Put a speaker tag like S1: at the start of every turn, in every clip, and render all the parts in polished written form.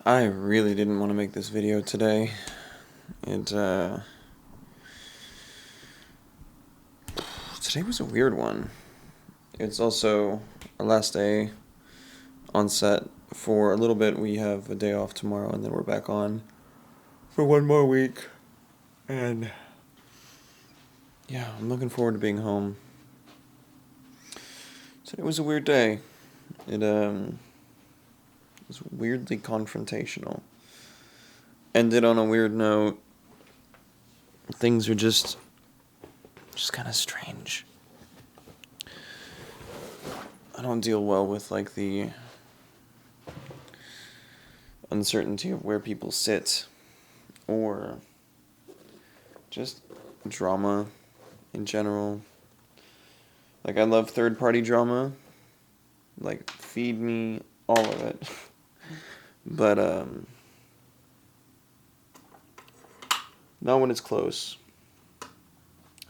S1: I really didn't want to make this video today. It, Today was a weird one. It's also our last day on set for a little bit. We have a day off tomorrow, and then we're back on for one more week. And yeah, I'm looking forward to being home. Today was a weird day. It was weirdly confrontational. Ended on a weird note. Things are just kind of strange. I don't deal well with like the uncertainty of where people sit or just drama in general. Like, I love third-party drama. Like, feed me all of it. But, not when it's close.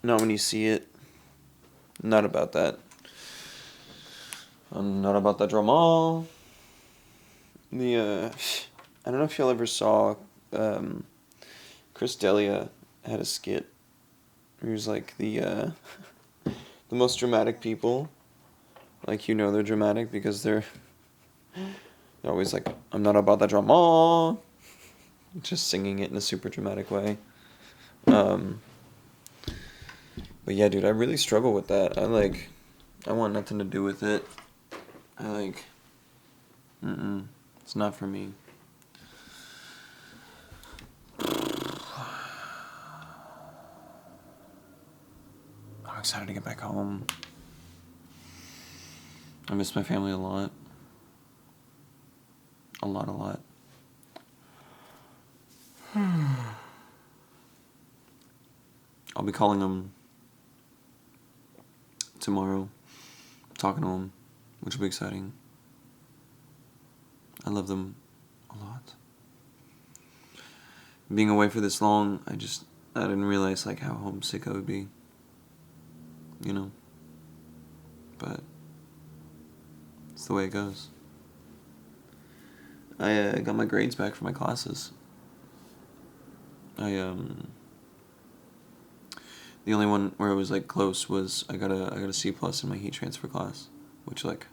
S1: Not when you see it. Not about that. Not about that drama. I don't know if y'all ever saw, Chris D'Elia had a skit. He was like the most dramatic people. Like, they're dramatic because they're always like, I'm not about that drama. Just singing it in a super dramatic way. But yeah, dude, I really struggle with that. I want nothing to do with it. It's not for me. I'm excited to get back home. I miss my family a lot. A lot. I'll be calling them tomorrow, talking to them, which will be exciting. I love them a lot. Being away for this long, I didn't realize like how homesick I would be. But it's the way it goes. I got my grades back for my classes. The only one where it was like close was I got a C plus in my heat transfer class, which, like,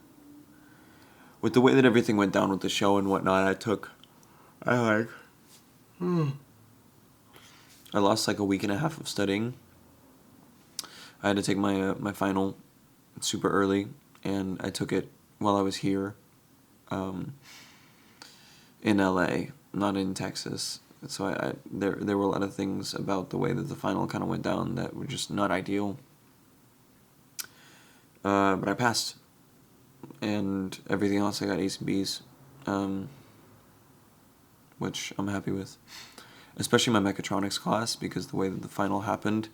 S1: with the way that everything went down with the show and whatnot, I lost like a week and a half of studying. I had to take my final super early, and I took it while I was here, in LA, not in Texas. So there were a lot of things about the way that the final kind of went down that were just not ideal. But I passed, and everything else I got A's and B's, which I'm happy with. Especially my mechatronics class, because the way that the final happened,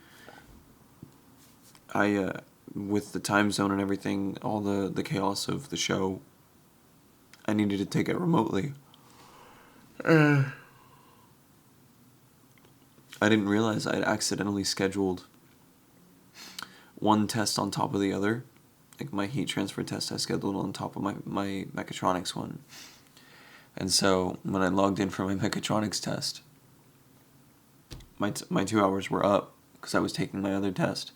S1: with the time zone and everything, all the chaos of the show, I needed to take it remotely. I didn't realize I'd accidentally scheduled one test on top of the other. Like, my heat transfer test I scheduled on top of my mechatronics one. And so when I logged in for my mechatronics test, my 2 hours were up because I was taking my other test.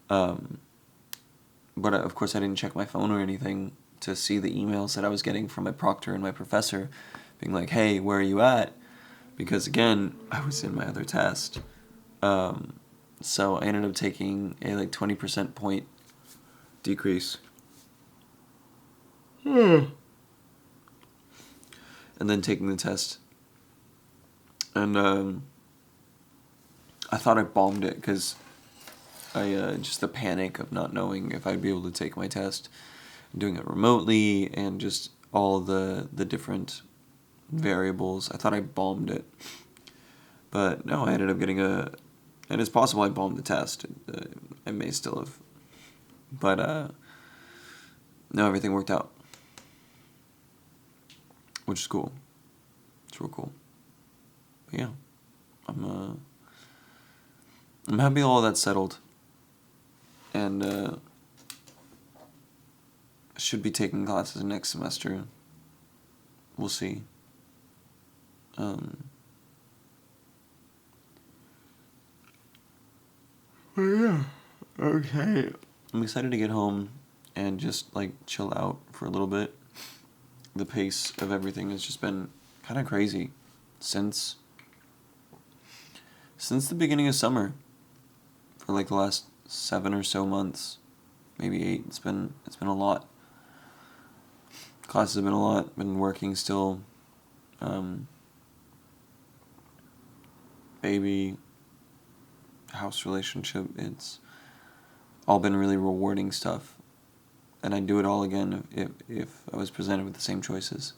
S1: But of course I didn't check my phone or anything to see the emails that I was getting from my proctor and my professor being like, hey, where are you at? Because, again, I was in my other test. So I ended up taking a 20% point decrease. And then taking the test. And I thought I bombed it because just the panic of not knowing if I'd be able to take my test, doing it remotely, and just all the different variables. I thought I bombed it. But no, I ended up getting and it's possible I bombed the test. I may still have. But no, everything worked out, which is cool. It's real cool. But yeah, I'm happy all that's settled. And I should be taking classes next semester. We'll see. Um, but yeah, okay. I'm excited to get home and just like chill out for a little bit. The pace of everything has just been kind of crazy since the beginning of summer. For like the last 7 or so months, maybe 8. It's been a lot. Classes have been a lot. Been working still. Baby, house relationship. It's all been really rewarding stuff, and I'd do it all again if I was presented with the same choices.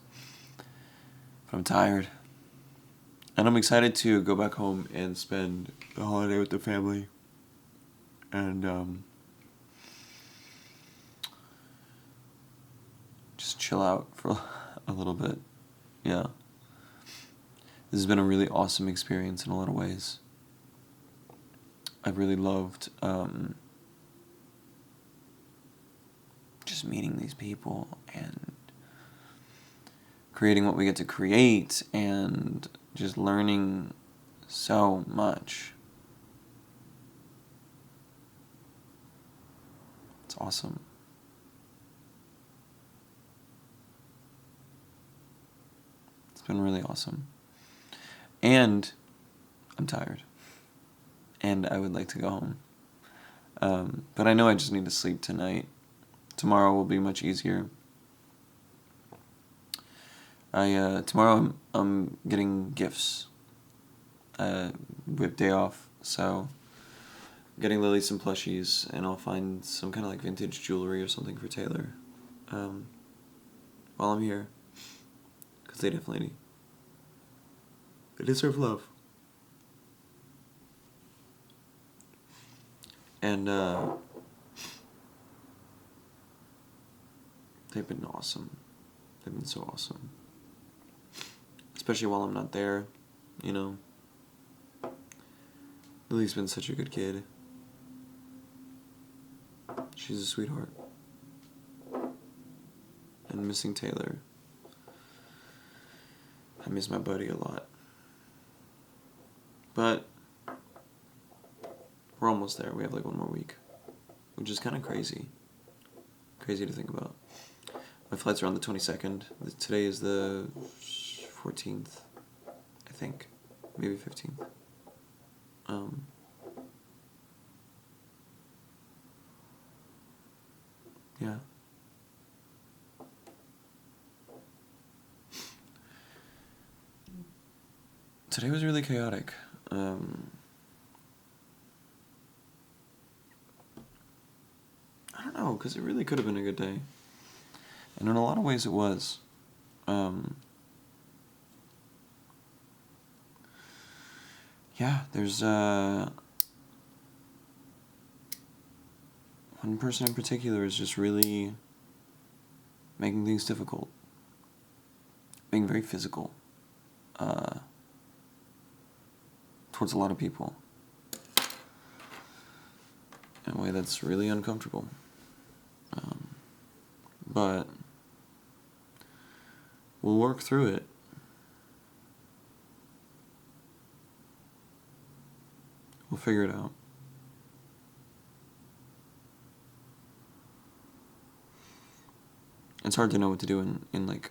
S1: But I'm tired, and I'm excited to go back home and spend the holiday with the family, and just chill out for a little bit. Yeah. This has been a really awesome experience in a lot of ways. I've really loved just meeting these people and creating what we get to create and just learning so much. It's awesome. It's been really awesome. And I'm tired. And I would like to go home. But I know I just need to sleep tonight. Tomorrow will be much easier. Tomorrow I'm getting gifts. We have day off, so I'm getting Lily some plushies, and I'll find some kind of like vintage jewelry or something for Taylor. While I'm here, because they deserve love. And they've been awesome. They've been so awesome. Especially while I'm not there, you know. Lily's been such a good kid. She's a sweetheart. And missing Taylor. I miss my buddy a lot. But we're almost there. We have like 1 more week, which is kind of crazy. Crazy to think about. My flights are on the 22nd. Today is the 14th, I think. Maybe 15th. Yeah. Today was really chaotic. I don't know, because it really could have been a good day. And in a lot of ways it was. Yeah, there's one person in particular is just really making things difficult. Being very physical. Towards a lot of people. In a way that's really uncomfortable. But we'll work through it. We'll figure it out. It's hard to know what to do in like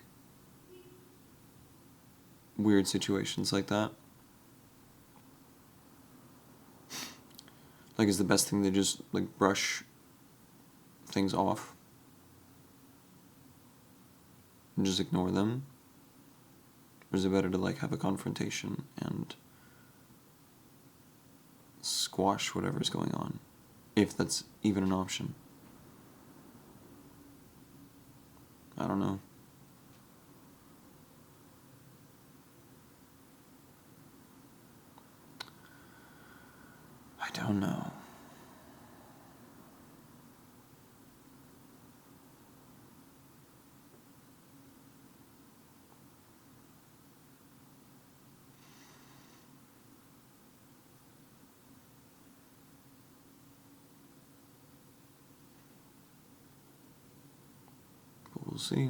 S1: weird situations like that. Like, is the best thing to just like brush things off and just ignore them? Or is it better to like have a confrontation and squash whatever's going on, if that's even an option? I don't know. I don't know. But we'll see.